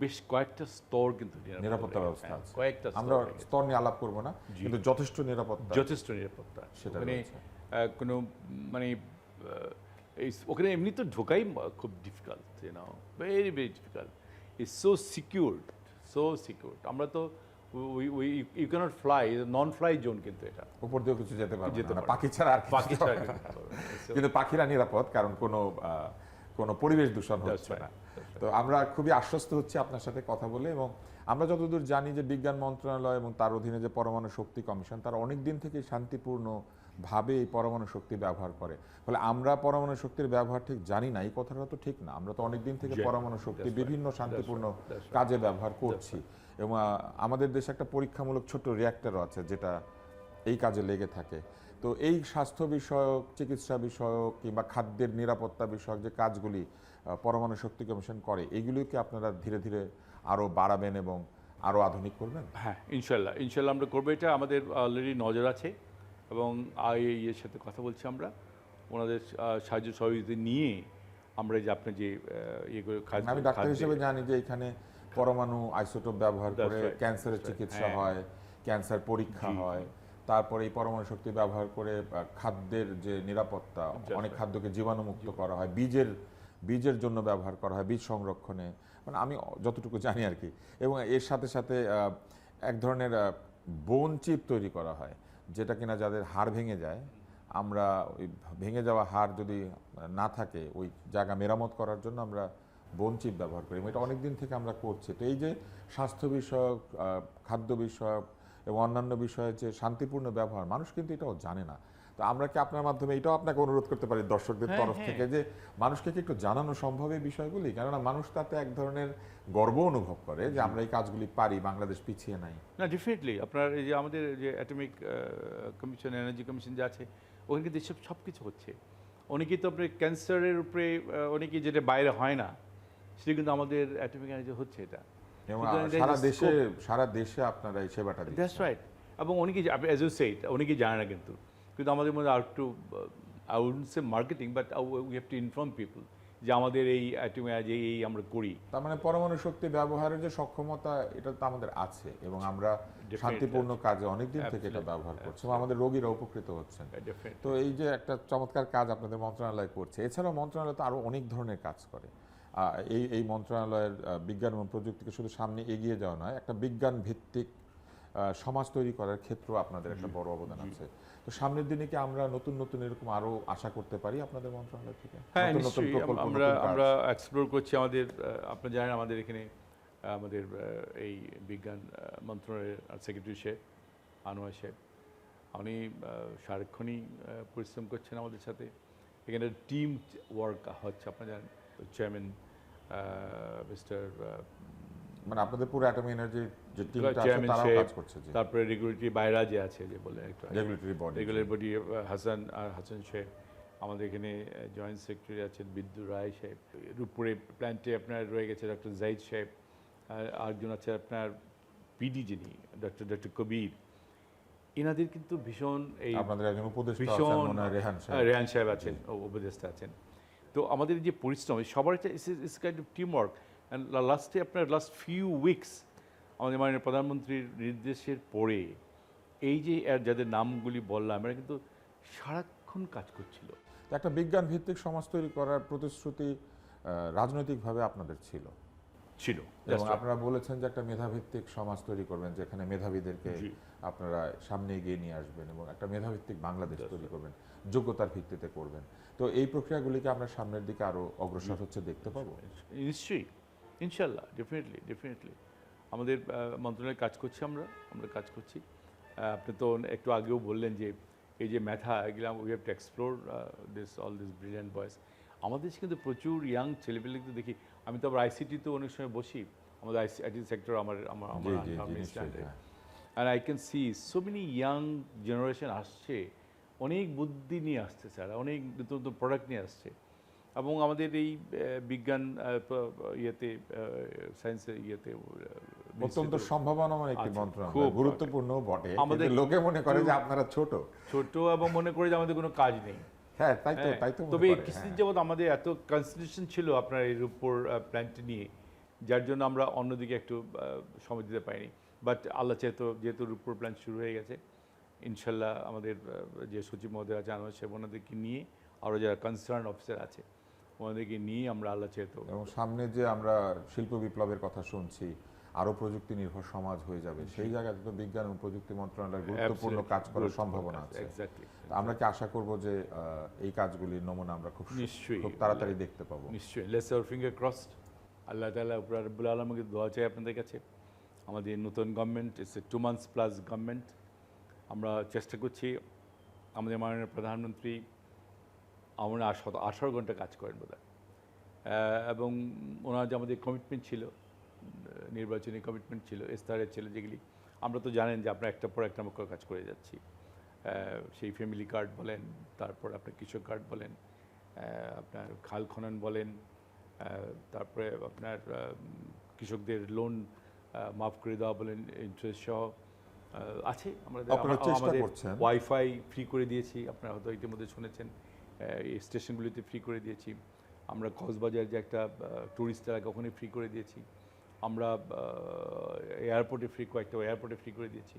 বেশ কয়েকটা স্তর কিন্তু নিরাপত্তা ব্যবস্থা আছে। আমরা স্তর নিয়ে আলাপ করব না, কিন্তু যথেষ্ট নিরাপত্তা সেটা কোনো মানে ওখানে এমনি তো ঢোকাই খুব difficult, very difficult. It's so secured. আমরা তো you can't fly, non fly zone, কিন্তু এটা উপর দিয়ে কিছু যেতে পারবে না, পাখি ছাড়া। কিন্তু পাখিরা নিরাপদ, কারণ কোনো পরিবেশ দূষণ হচ্ছে না। তো আমরা খুবই আশ্বস্ত হচ্ছি আপনার সাথে কথা বলে। এবং আমরা যতদূর জানি যে বিজ্ঞান মন্ত্রণালয় এবং তার অধীনে যে পরমাণু শক্তি কমিশন, তারা অনেক দিন থেকে শান্তিপূর্ণভাবে এই পরমাণু শক্তি ব্যবহার করে। ফলে আমরা পরমাণু শক্তির ব্যবহার ঠিক জানি না, এই কথাটা তো ঠিক না। আমরা তো অনেক দিন থেকে পরমাণু শক্তি বিভিন্ন শান্তিপূর্ণ কাজে ব্যবহার করছি। এবং আমাদের দেশে একটা পরীক্ষামূলক ছোট রিঅ্যাক্টরও আছে যেটা এই কাজে লেগে থাকে। তো এই স্বাস্থ্য বিষয়ক, চিকিৎসা বিষয়ক কিংবা খাদ্যের নিরাপত্তা বিষয়ক যে কাজগুলি পরমাণু শক্তি কমিশন করে, এগুলিকে আপনারা ধীরে ধীরে আরও বাড়াবেন এবং আরও আধুনিক করবেন? হ্যাঁ, ইনশাল্লাহ ইনশাল্লাহ আমরা করবো। এটা আমাদের অলরেডি নজর আছে এবং আইএইএর সাথে কথা বলছি আমরা, ওনাদের সাহায্য সহযোগিতা নিয়ে আমরা এই যে আপনার যে ইয়েগুলো আমি ডাক্তার হিসেবে জানি যে এখানে পরমাণু আইসোটোপ ব্যবহার করে ক্যান্সারের চিকিৎসা হ্যাঁ। হয়, ক্যান্সার পরীক্ষা জি, হয়, তারপরে এই পরমাণু শক্তি ব্যবহার করে খাদ্যের যে নিরাপত্তা, অনেক right. খাদ্যকে জীবাণুমুক্ত করা হয়, বীজের জন্য ব্যবহার করা হয়, বীজ সংরক্ষণে, মানে আমি যতটুকু জানি আর কি। এবং এর সাথে সাথে এক ধরনের বোন চিপ তৈরি করা হয়, যেটা কিনা যাদের হাড় ভেঙে যায়, আমরা ওই ভেঙে যাওয়া হাড় যদি না থাকে, ওই জায়গা মেরামত করার জন্য আমরা বোন চিপ ব্যবহার করি। এটা অনেক দিন থেকে আমরা করছি। তো এই যে স্বাস্থ্য বিষয়ক, খাদ্য বিষয়ক এবং অন্যান্য বিষয়ে যে শান্তিপূর্ণ ব্যবহার, মানুষ কিন্তু এটাও জানে না। তো আমরা কি আপনার মাধ্যমে এটাও আপনাকে অনুরোধ করতে পারি দর্শকদের হ্যাঁ, তরফ হ্যাঁ। থেকে, যে মানুষকে কি একটু জানানো সম্ভব এই বিষয়গুলি? কেননা মানুষ তাতে এক ধরনের গর্ব অনুভব করে যে আমরা এই কাজগুলি পারি, বাংলাদেশ পিছিয়ে নাই। না, ডেফিনেটলি আপনার এই যে আমাদের যে অ্যাটমিক কমিশন, এনার্জি কমিশন যে আছে, ওখানে কিন্তু এসব সব কিছু হচ্ছে। অনেকেই তো আপনার ক্যান্সারের উপরে অনেকেই যেটা বাইরে হয় না, সেটা কিন্তু আমাদের অ্যাটমিক এনার্জি হচ্ছে এটা। এবং সুতরাং there is সারা a দেশে scope. সারা দেশে আপনারা এই সেবাটা দ্যাটস দিচ্ছেন। রাইট। এবং অনেকেই অ্যাজ ইউ সেইড অনেকেই জানে না কিন্তু। কিন্তু আমাদের মধ্যে আর একটু I wouldn't say marketing, but we have to inform people যে আমাদের এই অ্যাটমিক এনার্জি এই আমরা করি। তার মানে পরমাণু শক্তি ব্যবহারের যে সক্ষমতা, এটা তো আমাদের আছে এবং আমরা Definitely শান্তিপূর্ণ আছে। কাজে অনেকদিন থেকে এটা Absolutely, ব্যবহার করছি এবং আমাদের রোগীরা উপকৃত হচ্ছেন। ডেফিনেটলি। তো এই যে একটা চমৎকার কাজ আপনাদের মন্ত্রণালয় করছে, এছাড়াও মন্ত্রণালয় তো আরও অনেক ধরনের কাজ করে। এই মন্ত্রণালয়ের বিজ্ঞান এবং প্রযুক্তিকে শুধু সামনে এগিয়ে যাওয়া নয়, একটা বিজ্ঞান ভিত্তিক সমাজ তৈরি করার ক্ষেত্রেও আপনাদের একটা বড় অবদান আছে। তো সামনের দিনে কি আমরা নতুন নতুন এরকম আরও আশা করতে পারি আপনাদের মন্ত্রণালয় থেকে? হ্যাঁ, নতুন নতুন নিশ্চয়ই প্রকল্প, আমরা নতুন কাজ? আমরা এক্সপ্লোর করছি আমাদের আপনারা জানেন আমাদের এখানে আমাদের এই বিজ্ঞান মন্ত্রণালয়ের সেক্রেটারি সাহেব আনোয়ার সাহেব, উনি সারাক্ষণই পরিশ্রম করছেন আমাদের সাথে। এখানে টিম ওয়ার্ক হচ্ছে, আপনারা জানেন চেয়ারম্যান মিস্টার মানে আপনাদের পুরো অ্যাটম এনার্জি যে টিমটা আছে চেয়ারম্যান তারাও সাহেব, কাজ করছে, যে তারপরে রেগুলেটরি বাইরা যে আছে যে বলে একটা regulatory body. Regular body Hasan সাহেব, আমাদের এখানে জয়েন্ট সেক্রেটারি আছেন বিদ্যু রায় সাহেব, রূপপুরে প্ল্যান্টে আপনার রয়ে গেছে ডক্টর জাহিদ সাহেব, আরেকজন আছে আপনার পিডি যিনি ডক্টর কবির। এনাদের কিন্তু ভীষণ এই আপনাদের একজন উপদেষ্টা আছেন ভীষণ মনে হয়, রেহান সাহেব। রেহান সাহেব আছেন, উপদেষ্টা আছেন। তো আমাদের যে পরিশ্রম সবার একটা ইস kind of team work. And last few weeks আমাদের মাননীয় প্রধানমন্ত্রীর নির্দেশের পরে এই যে যাদের নামগুলি বললাম, এরা কিন্তু সারাক্ষণ কাজ করছিল। তো একটা বিজ্ঞান ভিত্তিক সমাজ তৈরি করার প্রতিশ্রুতি রাজনৈতিকভাবে আপনাদের ছিল, ছিল এবং আপনারা বলেছেন যে একটা মেধাভিত্তিক সমাজ তৈরি করবেন, যেখানে মেধাবীদেরকে জি। আপনারা সামনে এগিয়ে নিয়ে আসবেন এবং একটা মেধাভিত্তিক বাংলাদেশ তৈরি করবেন, যোগ্যতার ভিত্তিতে করবেন। তো এই প্রক্রিয়াগুলিকে আমরা সামনের দিকে আরো অগ্রসর হচ্ছে দেখতে পাবো। নিশ্চয়ই, ইনশাল্লাহ, ডেফিনেটলি আমাদের মন্ত্রণালয়ে কাজ করছি, আমরা কাজ করছি। আপনি তো একটু আগেও বললেন যে এই যে মেধা, এগুলো we have to explore all this brilliant বয়েস। আমাদের দেশে কিন্তু প্রচুর ইয়াং ছেলেপেলে কিন্তু দেখি। আমি তো আবার আইসিটিতে অনেক সময় বসি, আমাদের আইটি সেক্টর আমার আমার জি জি আমার জি, স্ট্যান্ডে, নিশ্চয়ই, হ্যাঁ। And I can see so many young generation আসছে, অনেক বুদ্ধি নিয়ে আসছে স্যার, অনেক নতুন নতুন প্রোডাক্ট নিয়ে আসছে। এবং আমাদের এই বিজ্ঞান ইয়েতে সায়েন্সের ইয়েতে অত্যন্ত সম্ভাবনাময় একটি আছে, মন্ত্রণালয়, খুব গুরুত্বপূর্ণ বটে। আমাদের কিন্তু লোকে মনে করে যে আপনারা ছোট। ছোট এবং মনে করে যে আমাদের কোনো কাজ নেই। হ্যাঁ, তাই তো, হ্যাঁ, তাই তো মনে তবে করে, কিছুদিন হ্যাঁ। যাবৎ আমাদের এত কনসেন্ট্রেশন ছিল আপনার এর উপর প্ল্যানটি নিয়ে, যার জন্য আমরা অন্যদিকে একটু সময় দিতে পারিনি। বাট আল্লাহ যেহেতু রূপপুর প্ল্যান শুরু হয়ে গেছে, ইনশাল্লাহ আমাদের যে সচিব মহোদয় আছে আনোয়ার সাহেব, ওনাদেরকে নিয়ে আরও যারা কনসার্ন অফিসার আছে ওনাদেরকে নিয়ে আমরা আল্লাহ চেয়েত। এবং সামনে যে আমরা শিল্প বিপ্লবের কথা শুনছি, আরো প্রযুক্তি নির্ভর সমাজ হয়ে যাবে, সেই জায়গাতে তো বিজ্ঞান এবং প্রযুক্তি মন্ত্রণালয়ের গুরুত্বপূর্ণ কাজ করার সম্ভাবনা আছে। এক্স্যাক্টলি। আমরা কি আশা করব যে এই কাজগুলির নমুনা আমরা নিশ্চয়ই, খুব তাড়াতাড়ি দেখতে পাবো? নিশ্চয়ই। Let's our finger crossed. Allah তাআলা উপর রব্বুল আলমকে দোয়া চাই আপনাদের কাছে। আমাদের নতুন government, it's a 2 months plus government. আমরা চেষ্টা করছি, আমাদের মাননীয় প্রধানমন্ত্রী আমরা 18 ঘন্টা কাজ করেন বোধহয়, এবং ওনার যে আমাদের কমিটমেন্ট ছিল, নির্বাচনী কমিটমেন্ট ছিল, ইস্তাহারের ছিল, যেগুলি আমরা তো জানেন যে আমরা একটার পর একটা কাজ করে যাচ্ছি। সেই ফ্যামিলি কার্ড বলেন, তারপর আপনার কৃষক কার্ড বলেন, আপনার খাল খনন বলেন, তারপরে আপনার কৃষকদের লোন মাফ করে দেওয়া বলেন ইন্টারেস্ট সহ আছে। আপনারা চেষ্টা আমাদের করছেন। ওয়াইফাই ফ্রি করে দিয়েছি, আপনারা হয়তো ইতিমধ্যে শুনেছেন, এই স্টেশনগুলিতে ফ্রি করে দিয়েছি। আমরা কক্সবাজার যে একটা ট্যুরিস্ট এলাকা ওখানে ফ্রি করে দিয়েছি। আমরা এয়ারপোর্টে কয়েকটা এয়ারপোর্টে ফ্রি করে দিয়েছি।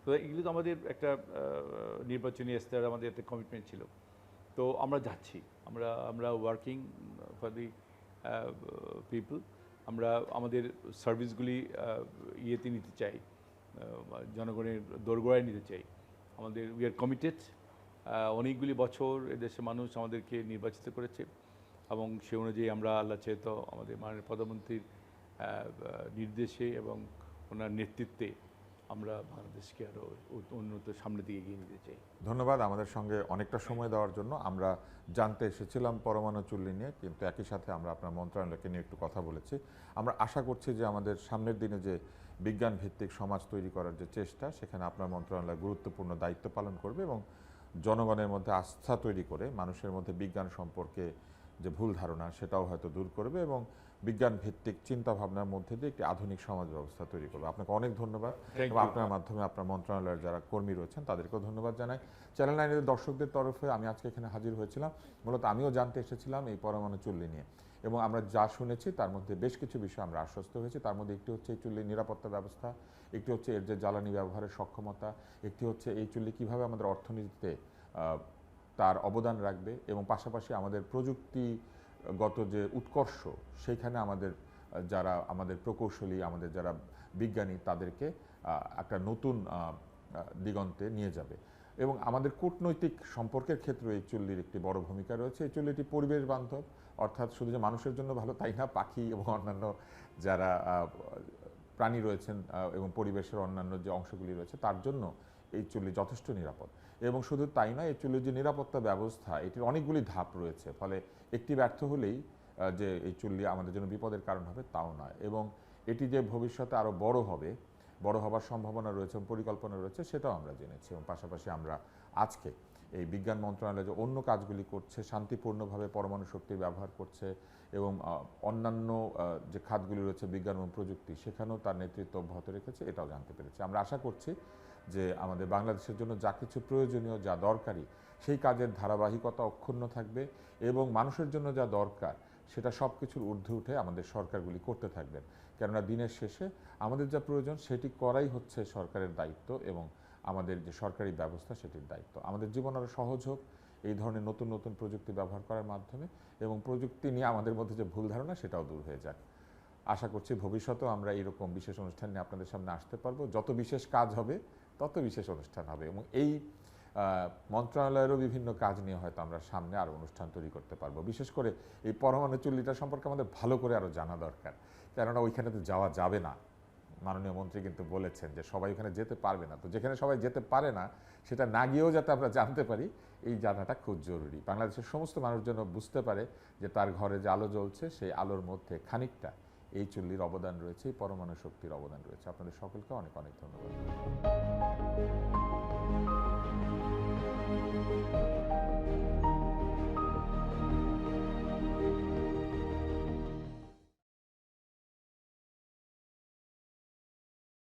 তো এগুলো তো আমাদের একটা নির্বাচনী স্তরে আমাদের একটা কমিটমেন্ট ছিল। তো আমরা যাচ্ছি, আমরা ওয়ার্কিং ফর দি পিপল। আমরা আমাদের সার্ভিসগুলি ইয়েতে নিতে চাই, জনগণের দোরগোড়ায় নিতে চাই। আমাদের উই আর কমিটেড। অনেকগুলি বছর এদেশের মানুষ আমাদেরকে নির্বাচিত করেছে এবং সে অনুযায়ী আমরা আল্লাহ চেয়ে আমাদের মাননীয় প্রধানমন্ত্রীর নির্দেশে এবং ওনার নেতৃত্বে আমরা বাংলাদেশকে আরও উন্নত সামনের দিকে এগিয়ে নিতে চাই। ধন্যবাদ আমাদের সঙ্গে অনেকটা সময় দেওয়ার জন্য। আমরা জানতে এসেছিলাম পরমাণু চুল্লি নিয়ে, কিন্তু একই সাথে আমরা আপনার মন্ত্রণালয়কে নিয়ে একটু কথা বলেছি। আমরা আশা করছি যে আমাদের সামনের দিনে যে বিজ্ঞান ভিত্তিক সমাজ তৈরি করার যে চেষ্টা, সেখানে আপনার মন্ত্রণালয় গুরুত্বপূর্ণ দায়িত্ব পালন করবে এবং জনগণের মধ্যে আস্থা তৈরি করে মানুষের মধ্যে বিজ্ঞান সম্পর্কে যে ভুল ধারণা সেটাও হয়তো দূর করবে এবং বিজ্ঞান ভিত্তিক চিন্তা ভাবনার মধ্যে দিয়ে একটি আধুনিক সমাজ ব্যবস্থা তৈরি করবে। আপনাকে অনেক ধন্যবাদ এবং আপনার মাধ্যমে আপনার মন্ত্রণালয়ের যারা কর্মী রয়েছেন তাদেরকেও ধন্যবাদ জানাই। চ্যানেল 9 এর দর্শকদের তরফে আমি আজকে এখানে হাজির হয়েছিলাম, মূলত আমিও জানতে এসেছিলাম এই পরমাণু চুল্লি নিয়ে এবং আমরা যা শুনেছি তার মধ্যে বেশ কিছু বিষয় আমরা আশ্বস্ত হয়েছি। তার মধ্যে একটি হচ্ছে এই চুল্লির নিরাপত্তা ব্যবস্থা, একটি হচ্ছে এর যে জ্বালানি ব্যবহারের সক্ষমতা, একটি হচ্ছে এই চুল্লি কীভাবে আমাদের অর্থনীতিতে তার অবদান রাখবে এবং পাশাপাশি আমাদের প্রযুক্তিগত যে উৎকর্ষ সেইখানে আমাদের যারা আমাদের প্রকৌশলী, আমাদের যারা বিজ্ঞানী তাদেরকে একটা নতুন দিগন্তে নিয়ে যাবে এবং আমাদের কূটনৈতিক সম্পর্কের ক্ষেত্রে এই চুল্লির একটি বড় ভূমিকা রয়েছে। এই চুল্লিটি পরিবেশ বান্ধব, অর্থাৎ শুধু যে মানুষের জন্য ভালো তাই না, পাখি এবং অন্যান্য যারা প্রাণী রয়েছেন এবং পরিবেশের অন্যান্য যে অংশগুলি রয়েছে তার জন্য এই চুল্লি যথেষ্ট নিরাপদ। এবং শুধু তাই নয়, এই চুল্লির যে নিরাপত্তা ব্যবস্থা এটির অনেকগুলি ধাপ রয়েছে, ফলে একটি ব্যর্থ হলেই যে এই চুল্লি আমাদের জন্য বিপদের কারণ হবে তাও নয়। এবং এটি যে ভবিষ্যতে আরও বড় হবে, বড় হবার সম্ভাবনা রয়েছে এবং পরিকল্পনা রয়েছে সেটাও আমরা জেনেছি। এবং পাশাপাশি আমরা আজকে এই বিজ্ঞান মন্ত্রণালয় যে অন্য কাজগুলি করছে, শান্তিপূর্ণভাবে পরমাণু শক্তির ব্যবহার করছে এবং অন্যান্য যে খাতগুলি রয়েছে বিজ্ঞান এবং প্রযুক্তি, সেখানেও তার নেতৃত্ব অব্যাহত রেখেছে, এটাও জানতে পেরেছি। আমরা আশা করছি যে আমাদের বাংলাদেশের জন্য যা কিছু প্রয়োজনীয়, যা দরকারি, সেই কাজের ধারাবাহিকতা অক্ষুণ্ণ থাকবে এবং মানুষের জন্য যা দরকার সেটা সব কিছুর ঊর্ধ্বে উঠে আমাদের সরকারগুলি করতে থাকবেন। কেননা দিনের শেষে আমাদের যা প্রয়োজন সেটি করাই হচ্ছে সরকারের দায়িত্ব এবং আমাদের যে সরকারি ব্যবস্থা সেটির দায়িত্ব। আমাদের জীবন আরও সহজ হোক এই ধরনের নতুন নতুন প্রযুক্তি ব্যবহার করার মাধ্যমে এবং প্রযুক্তি নিয়ে আমাদের মধ্যে যে ভুল ধারণা সেটাও দূর হয়ে যাক। আশা করছি ভবিষ্যতেও আমরা এরকম বিশেষ অনুষ্ঠান নিয়ে আপনাদের সামনে আসতে পারবো। যত বিশেষ কাজ হবে তত বিশেষ অনুষ্ঠান হবে এবং এই মন্ত্রণালয়েরও বিভিন্ন কাজ নিয়ে হয়তো আমরা সামনে আরও অনুষ্ঠান তৈরি করতে পারবো। বিশেষ করে এই পরমাণু চুল্লিটা সম্পর্কে আমাদের ভালো করে আরও জানা দরকার, কেননা ওইখানে তো যাওয়া যাবে না। মাননীয় মন্ত্রী কিন্তু বলেছেন যে সবাই ওখানে যেতে পারবে না, তো যেখানে সবাই যেতে পারে না সেটা না গিয়েও যাতে আমরা জানতে পারি, এই জানাটা খুব জরুরি। বাংলাদেশের সমস্ত মানুষ যেন বুঝতে পারে যে তার ঘরে যে আলো জ্বলছে সেই আলোর মধ্যে খানিকটা এই চুল্লির অবদান রয়েছে, এই পরমাণু শক্তির অবদান রয়েছে। আপনাদের সকলকে অনেক অনেক ধন্যবাদ।